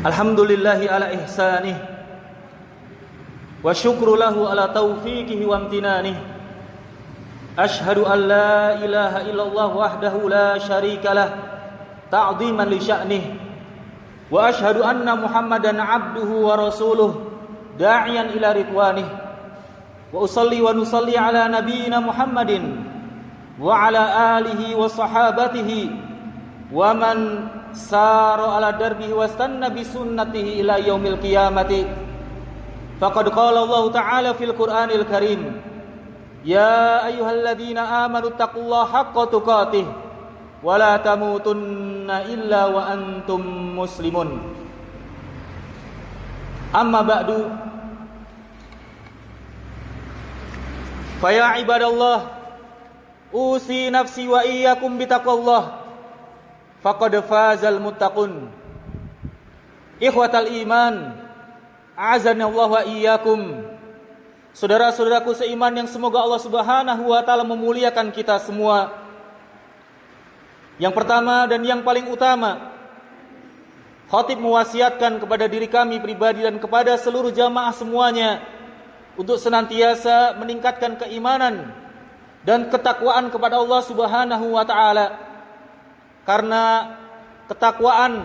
Alhamdulillahi ala ihsanih wa syukru lahu ala taufiqihi wa amtinanih. Ashhadu an la ilaha illallah wahdahu la syarika lah ta'ziman li sya'nih wa ashhadu anna Muhammadan abduhu wa rasuluh da'iyan ila ridwanih wa usalli wa nusalli ala nabiyyina Muhammadin wa ala alihi wa sahabatihi wa man sara ala darbihi wastanna bi sunnatihi ila yaumil qiyamati. Faqad qala Allah Ta'ala fil Qur'anil Karim, ya ayyuhalladzina amanu taqullaha haqqa tuqatih wa la tamutunna illa wa antum muslimun. Amma ba'du, fa ya ibadallah, usi nafsi wa iyyakum bitaqwallah. Faqad fazal muttaqun. Ikhwatal iman, a'azanallahu wa iyyakum. Saudara-saudaraku seiman yang semoga Allah Subhanahu wa taala memuliakan kita semua. Yang pertama dan yang paling utama, khatib mewasiatkan kepada diri kami pribadi dan kepada seluruh jamaah semuanya untuk senantiasa meningkatkan keimanan dan ketakwaan kepada Allah Subhanahu wa taala. Karena ketakwaan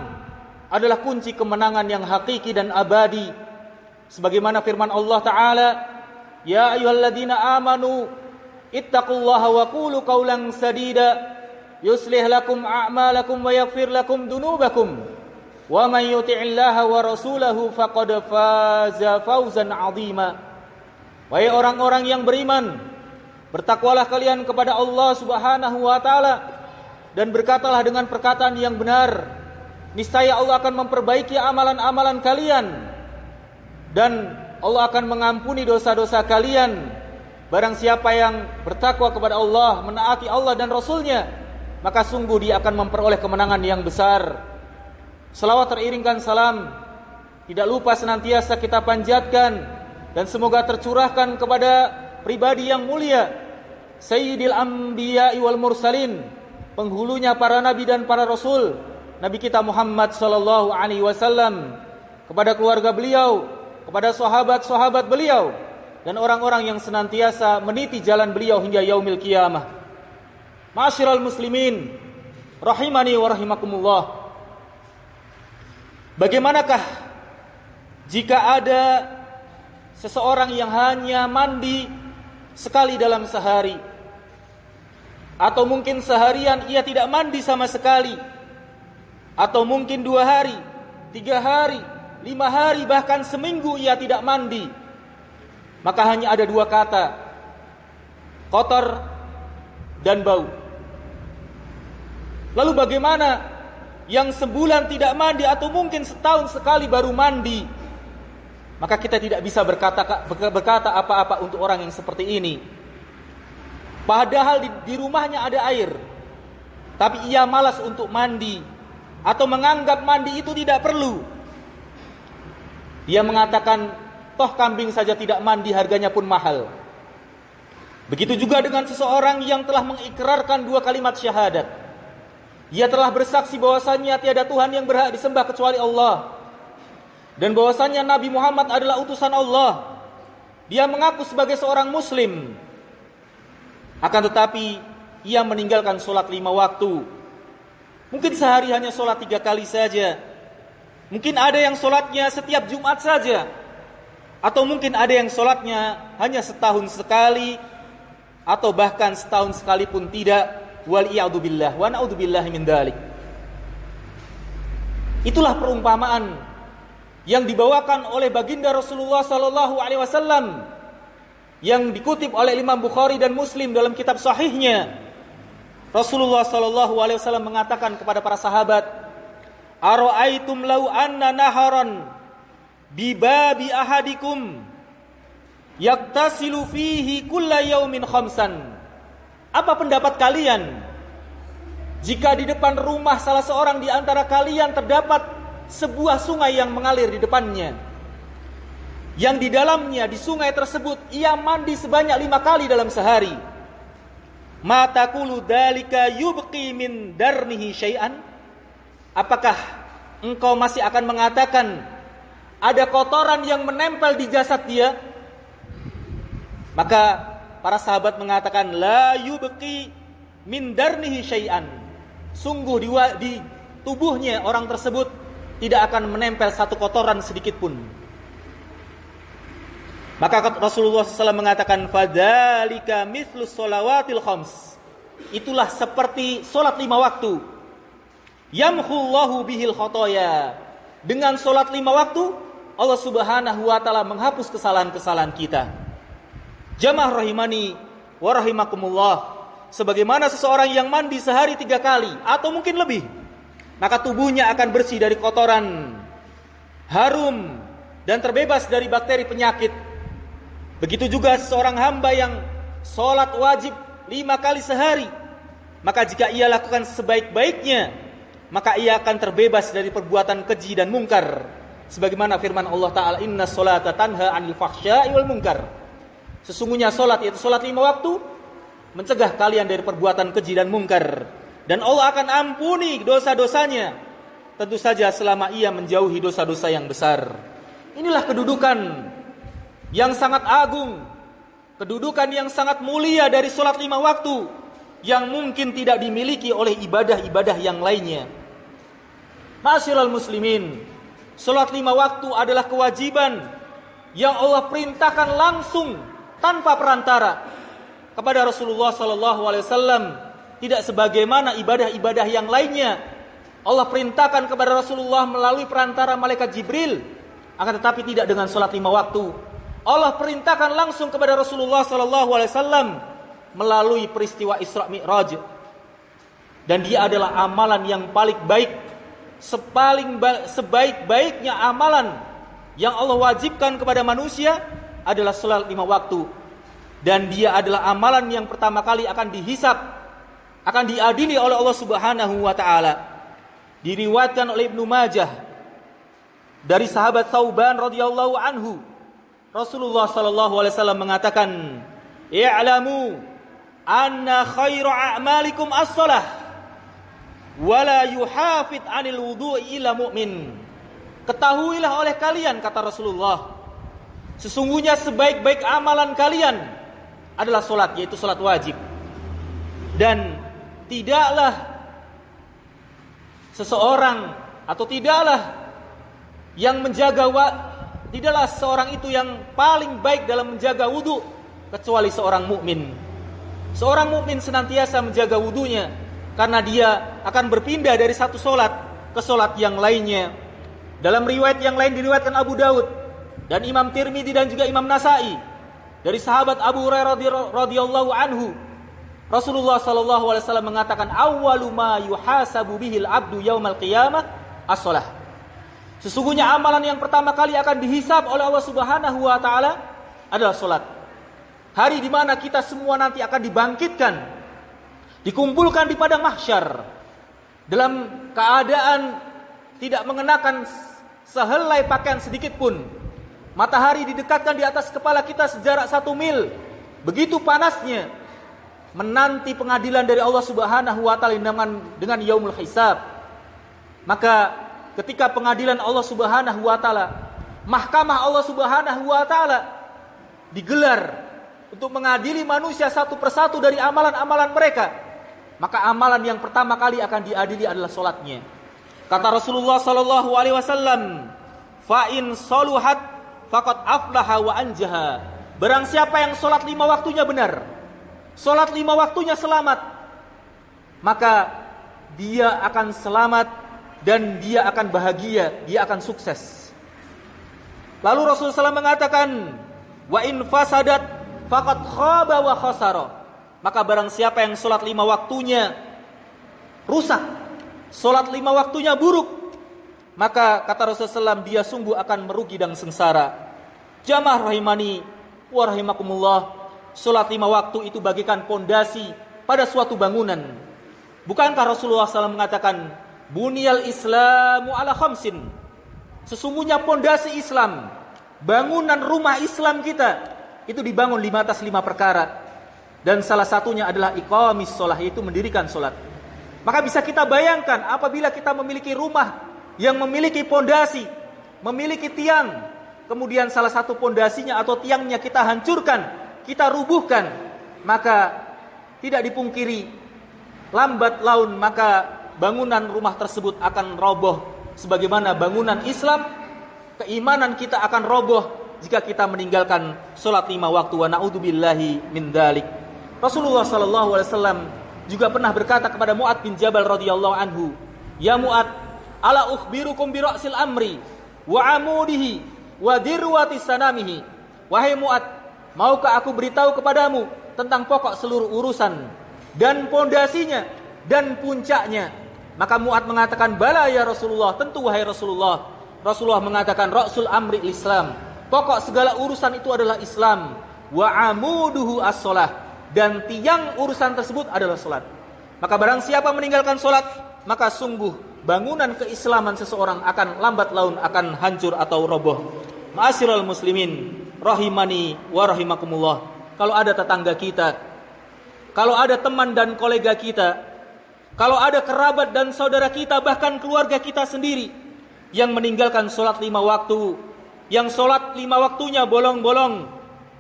adalah kunci kemenangan yang hakiki dan abadi. Sebagaimana firman Allah Ta'ala, ya ayyuhalladzina amanu ittaqullaha wa qulu qawlan sadida yuslih lakum a'malakum wa yaghfir lakum dunubakum wa man yuti'illaha wa rasulahu faqad faza fawzan 'azima. Wahai orang-orang yang beriman, bertakwalah kalian kepada Allah Subhanahu wa taala dan berkatalah dengan perkataan yang benar. Niscaya Allah akan memperbaiki amalan-amalan kalian dan Allah akan mengampuni dosa-dosa kalian. Barang siapa yang bertakwa kepada Allah, menaati Allah dan Rasulnya, maka sungguh dia akan memperoleh kemenangan yang besar. Selawat teriringkan salam tidak lupa senantiasa kita panjatkan dan semoga tercurahkan kepada pribadi yang mulia, Sayyidil Anbiya'i wal Mursalin, penghulunya para nabi dan para rasul, Nabi kita Muhammad sallallahu alaihi wasallam, kepada keluarga beliau, kepada sahabat-sahabat beliau dan orang-orang yang senantiasa meniti jalan beliau hingga yaumil qiyamah. Ma'asyiral muslimin rahimani wa rahimakumullah. Bagaimanakah jika ada seseorang yang hanya mandi sekali dalam sehari, atau mungkin seharian ia tidak mandi sama sekali, atau mungkin 2 hari, 3 hari, 5 hari, bahkan seminggu ia tidak mandi? Maka hanya ada 2 kata, kotor dan bau. Lalu bagaimana yang sebulan tidak mandi atau mungkin setahun sekali baru mandi? Maka kita tidak bisa berkata apa-apa untuk orang yang seperti ini. Padahal di rumahnya ada air, tapi ia malas untuk mandi atau menganggap mandi itu tidak perlu. Dia mengatakan, toh kambing saja tidak mandi harganya pun mahal. Begitu juga dengan seseorang yang telah mengikrarkan 2 kalimat syahadat. Ia telah bersaksi bahwasannya tiada Tuhan yang berhak disembah kecuali Allah, dan bahwasannya Nabi Muhammad adalah utusan Allah. Dia mengaku sebagai seorang muslim, akan tetapi ia meninggalkan sholat 5 waktu. Mungkin sehari hanya sholat 3 kali saja. Mungkin ada yang sholatnya setiap Jumat saja, atau mungkin ada yang sholatnya hanya setahun sekali, atau bahkan setahun sekali pun tidak. Wal'iyadzubillah wa na'udzubillahi min dzalik. Itulah perumpamaan yang dibawakan oleh baginda Rasulullah sallallahu alaihi wasallam, yang dikutip oleh Imam Bukhari dan Muslim dalam kitab sahihnya. Rasulullah sallallahu alaihi wasallam mengatakan kepada para sahabat, ara'aitum law anna naharan bi babi ahadikum yaktasilu fihi kulla yaumin khamsan. Apa pendapat kalian jika di depan rumah salah seorang di antara kalian terdapat sebuah sungai yang mengalir di depannya, yang di dalamnya, di sungai tersebut, ia mandi sebanyak 5 kali dalam sehari? Ma taqulu dzalika yubqi min darnihi syai'an? Apakah engkau masih akan mengatakan ada kotoran yang menempel di jasad dia? Maka para sahabat mengatakan, la yubqi min darnihi syai'an. Sungguh di tubuhnya orang tersebut tidak akan menempel satu kotoran sedikit pun. Maka Rasulullah SAW mengatakan, fadzalika mithlus sholawatil khams. Itulah seperti solat 5 waktu. Yamhullahu bihil khotoya. Dengan solat 5 waktu, Allah Subhanahu wa ta'ala menghapus kesalahan-kesalahan kita. Jamaah rahimani wa rahimakumullah. Sebagaimana seseorang yang mandi sehari 3 kali atau mungkin lebih, maka tubuhnya akan bersih dari kotoran, harum, dan terbebas dari bakteri penyakit. Begitu juga seseorang hamba yang sholat wajib 5 kali sehari, maka jika ia lakukan sebaik-baiknya, maka ia akan terbebas dari perbuatan keji dan mungkar. Sebagaimana firman Allah Ta'ala, inna sholata tanha anil fahsya'i wal munkar. Sesungguhnya sholat, yaitu sholat 5 waktu, mencegah kalian dari perbuatan keji dan mungkar. Dan Allah akan ampuni dosa-dosanya, tentu saja selama ia menjauhi dosa-dosa yang besar. Inilah kedudukan yang sangat agung, kedudukan yang sangat mulia dari sholat 5 waktu, yang mungkin tidak dimiliki oleh ibadah-ibadah yang lainnya. Ma'asyiral muslimin, sholat 5 waktu adalah kewajiban yang Allah perintahkan langsung tanpa perantara kepada Rasulullah SAW. Tidak sebagaimana ibadah-ibadah yang lainnya, Allah perintahkan kepada Rasulullah melalui perantara malaikat Jibril, akan tetapi tidak dengan sholat 5 waktu. Allah perintahkan langsung kepada Rasulullah SAW melalui peristiwa Isra Mi'raj. Dan dia adalah amalan yang paling baik, sebaik-baiknya amalan yang Allah wajibkan kepada manusia adalah sholat 5 waktu. Dan dia adalah amalan yang pertama kali akan dihisab, akan diadili oleh Allah Subhanahu wa ta'ala. Diriwayatkan oleh Ibnu Majah dari sahabat Thauban radhiyallahu anhu, Rasulullah sallallahu alaihi wasallam mengatakan, "I'lamu anna khairu a'malikum as-shalah wa la yuhafid 'anil wudu'i illa mu'min." Ketahuilah oleh kalian, kata Rasulullah, sesungguhnya sebaik-baik amalan kalian adalah salat, yaitu salat wajib. Dan tidaklah seseorang atau tidaklah seorang itu yang paling baik dalam menjaga wudu kecuali seorang mukmin. Seorang mukmin senantiasa menjaga wudunya karena dia akan berpindah dari satu solat ke solat yang lainnya. Dalam riwayat yang lain diriwayatkan Abu Daud dan Imam Tirmidzi dan juga Imam Nasai dari sahabat Abu Hurairah radhiyallahu anhu, Rasulullah sallallahu alaihi wasallam mengatakan, awwalu ma yuhasabu bihil abdu yaumal qiyamah as-shalah. Sesungguhnya amalan yang pertama kali akan dihisab oleh Allah Subhanahu wa taala adalah salat. Hari di mana kita semua nanti akan dibangkitkan, dikumpulkan di padang mahsyar dalam keadaan tidak mengenakan sehelai pakaian sedikit pun. Matahari didekatkan di atas kepala kita sejarak 1 mil. Begitu panasnya menanti pengadilan dari Allah Subhanahu wa taala dengan yaumul hisab. Maka ketika pengadilan Allah Subhanahu wa taala, mahkamah Allah Subhanahu wa taala digelar untuk mengadili manusia satu persatu dari amalan-amalan mereka, maka amalan yang pertama kali akan diadili adalah salatnya. Kata Rasulullah sallallahu alaihi wasallam, fa in saluhat faqad aflaha wa anjaha. Barang siapa yang salat 5 waktunya benar, salat 5 waktunya selamat, maka dia akan selamat dan dia akan bahagia, dia akan sukses. Lalu Rasulullah SAW mengatakan, wa in fasadat faqad khaba wa khasara. Maka barang siapa yang salat 5 waktunya rusak, salat 5 waktunya buruk, maka kata Rasulullah SAW, dia sungguh akan merugi dan sengsara. Jamaah rahimani wa rahimakumullah, salat 5 waktu itu bagikan pondasi pada suatu bangunan. Bukankah Rasulullah SAW mengatakan, buniyal islamu ala khamsin. Sesungguhnya pondasi Islam, bangunan rumah Islam kita itu dibangun atas 5 perkara. Dan salah satunya adalah iqamis shalah, yaitu mendirikan salat. Maka bisa kita bayangkan apabila kita memiliki rumah yang memiliki pondasi, memiliki tiang, kemudian salah satu pondasinya atau tiangnya kita hancurkan, kita rubuhkan, maka tidak dipungkiri lambat laun maka bangunan rumah tersebut akan roboh. Sebagaimana bangunan Islam, keimanan kita akan roboh jika kita meninggalkan sholat 5 waktu. Wa na'udzubillahi min dzalik. Rasulullah sallallahu alaihi wasallam juga pernah berkata kepada Mu'ad bin Jabal radhiyallahu anhu, "Ya Mu'ad, ala ukhbirukum bi ra'sil amri wa amudihi wa dirwati sanamihi." Wahai Mu'ad, maukah aku beritahu kepadamu tentang pokok seluruh urusan dan pondasinya dan puncaknya? Maka Mu'ad mengatakan, "Bala ya Rasulullah, tentu wahai Rasulullah." Rasulullah mengatakan, "Ra'sul amri Islam." Pokok segala urusan itu adalah Islam. Wa amuduhu as-shalah, dan tiang urusan tersebut adalah salat. Maka barang siapa meninggalkan salat, maka sungguh bangunan keislaman seseorang akan lambat laun akan hancur atau roboh. Ma'asyiral muslimin rahimani wa rahimakumullah. Kalau ada tetangga kita, kalau ada teman dan kolega kita, kalau ada kerabat dan saudara kita, bahkan keluarga kita sendiri yang meninggalkan sholat 5 waktu, yang sholat 5 waktunya bolong-bolong,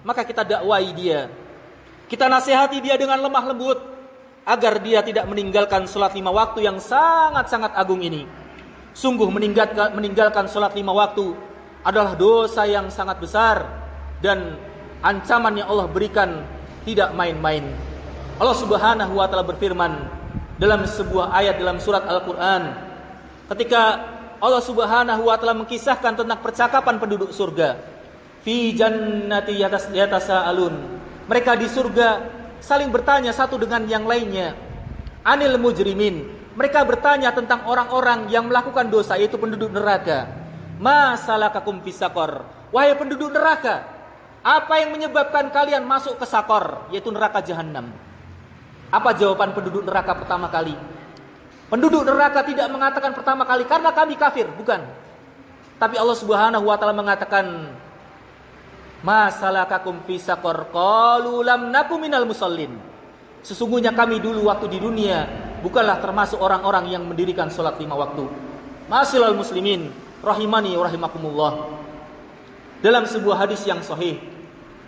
maka kita dakwai dia, kita nasihati dia dengan lemah lembut agar dia tidak meninggalkan sholat 5 waktu yang sangat-sangat agung ini. Sungguh meninggalkan sholat 5 waktu adalah dosa yang sangat besar, dan ancaman yang Allah berikan tidak main-main. Allah Subhanahu wa taala berfirman dalam sebuah ayat dalam surat Al-Qur'an, ketika Allah Subhanahu wa taala mengkisahkan tentang percakapan penduduk surga. Fi jannati yatasaalun. Mereka di surga saling bertanya satu dengan yang lainnya. Anil mujrimin. Mereka bertanya tentang orang-orang yang melakukan dosa, yaitu penduduk neraka. Ma salakakum fis saqar. Wahai penduduk neraka, apa yang menyebabkan kalian masuk ke sakor, yaitu neraka jahanam? Apa jawaban penduduk neraka pertama kali? Penduduk neraka tidak mengatakan pertama kali karena kami kafir, bukan. Tapi Allah Subhanahu wa taala mengatakan, "Ma salakakum fi saqar? Qalu lam nakum minal musallin." Sesungguhnya kami dulu waktu di dunia bukanlah termasuk orang-orang yang mendirikan salat 5 waktu. Ma'asyiral muslimin rahimani wa rahimakumullah. Dalam sebuah hadis yang sahih,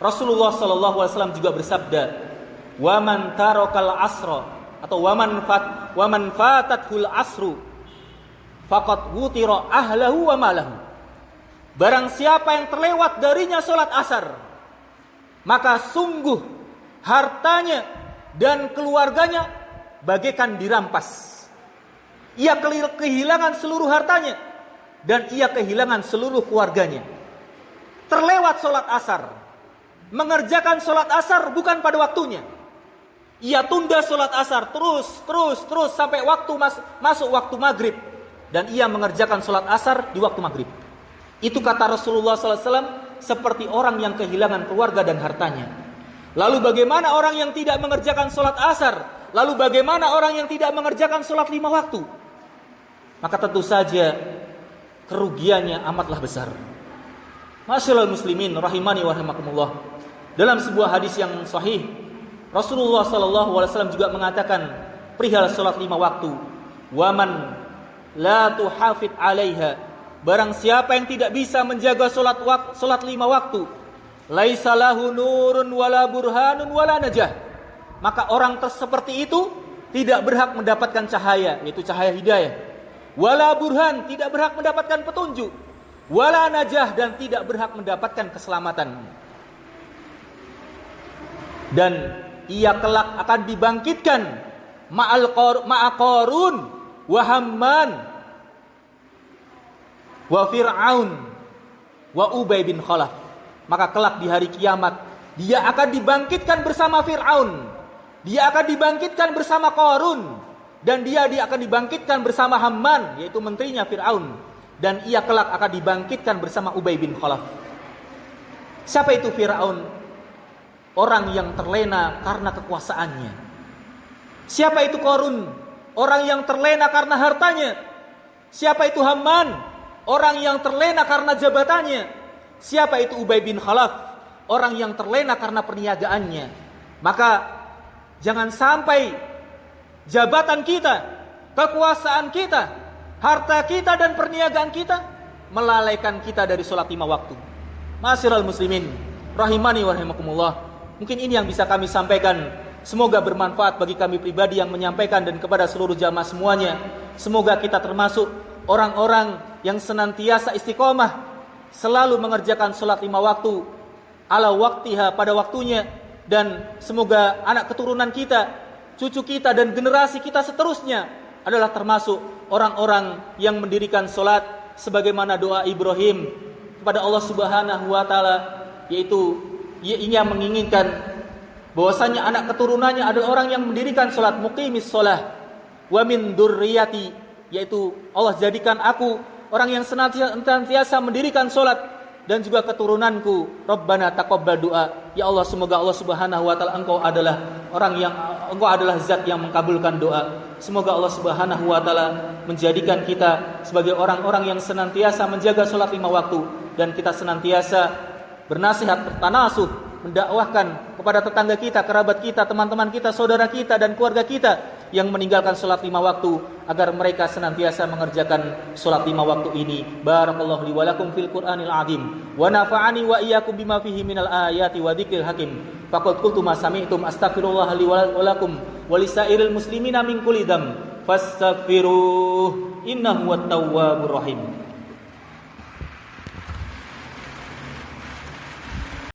Rasulullah sallallahu alaihi wasallam juga bersabda, "Wa man tarakal asra," atau "Wa man fatathul asru faqad wutira ahlahu wa malahu." Barang siapa yang terlewat darinya salat asar, maka sungguh hartanya dan keluarganya bagaikan dirampas. Ia kehilangan seluruh hartanya dan ia kehilangan seluruh keluarganya. Terlewat salat asar, mengerjakan salat asar bukan pada waktunya. Ia tunda salat asar terus sampai waktu masuk waktu maghrib, dan ia mengerjakan salat asar di waktu maghrib. Itu kata Rasulullah SAW, seperti orang yang kehilangan keluarga dan hartanya. Lalu bagaimana orang yang tidak mengerjakan salat asar? Lalu bagaimana orang yang tidak mengerjakan salat 5 waktu? Maka tentu saja kerugiannya amatlah besar. Masyaallah muslimin rahimani wa rahimakumullah. Dalam sebuah hadis yang sahih, Rasulullah sallallahu alaihi wasallam juga mengatakan perihal salat 5 waktu, "Wa man la tuhafid 'alaiha." Barang siapa yang tidak bisa menjaga salat 5 waktu, laisa lahu nurun wala burhanun wala najah. Maka orang seperti itu tidak berhak mendapatkan cahaya, yaitu cahaya hidayah. Wala burhan, tidak berhak mendapatkan petunjuk. Wala najah, dan tidak berhak mendapatkan keselamatan. Dan ia kelak akan dibangkitkan ma'a Qarun wa Hamman wa Fir'aun wa Ubay bin Khalaf. Maka kelak di hari kiamat dia akan dibangkitkan bersama Fir'aun, dia akan dibangkitkan bersama Qarun, dan dia akan dibangkitkan bersama Hamman, yaitu menterinya Fir'aun, dan ia kelak akan dibangkitkan bersama Ubay bin Khalaf. Siapa itu Fir'aun? Orang yang terlena karena kekuasaannya. Siapa itu Qarun? Orang yang terlena karena hartanya. Siapa itu Hamman? Orang yang terlena karena jabatannya. Siapa itu Ubay bin Khalaf? Orang yang terlena karena perniagaannya. Maka jangan sampai jabatan kita, kekuasaan kita, harta kita dan perniagaan kita melalaikan kita dari sholat 5 waktu. Ma'asyiral muslimin rahimani wa rahimakumullah. Mungkin ini yang bisa kami sampaikan. Semoga bermanfaat bagi kami pribadi yang menyampaikan dan kepada seluruh jamaah semuanya. Semoga kita termasuk orang-orang yang senantiasa istiqomah, selalu mengerjakan sholat 5 waktu ala waktiha, pada waktunya. Dan semoga anak keturunan kita, cucu kita dan generasi kita seterusnya adalah termasuk orang-orang yang mendirikan sholat sebagaimana doa Ibrahim kepada Allah Subhanahu wa taala, yaitu ia menginginkan bahwasanya anak keturunannya adalah orang yang mendirikan salat, muqimis shalah wa min dzurriyyati, yaitu Allah jadikan aku orang yang senantiasa mendirikan salat dan juga keturunanku. Rabbana taqabbal du'a, ya Allah, semoga Allah Subhanahu wa taala Engkau adalah zat yang mengabulkan doa. Semoga Allah Subhanahu wa taala menjadikan kita sebagai orang-orang yang senantiasa menjaga salat 5 waktu, dan kita senantiasa bernasihat, bertanasuh, mendakwahkan kepada tetangga kita, kerabat kita, teman-teman kita, saudara kita dan keluarga kita yang meninggalkan salat 5 waktu, agar mereka senantiasa mengerjakan salat 5 waktu ini. Barakallahu li wa lakum fil Qur'anil azim wa nafa'ani wa iyyakum bima fihi minal ayati wa dzikril hakim. Faqad qultu ma sami'tum astaghfirullah li wa lakum wa lisairil muslimina min kulli dzamb fastaghfiruh innahu wat tawwabur rahim.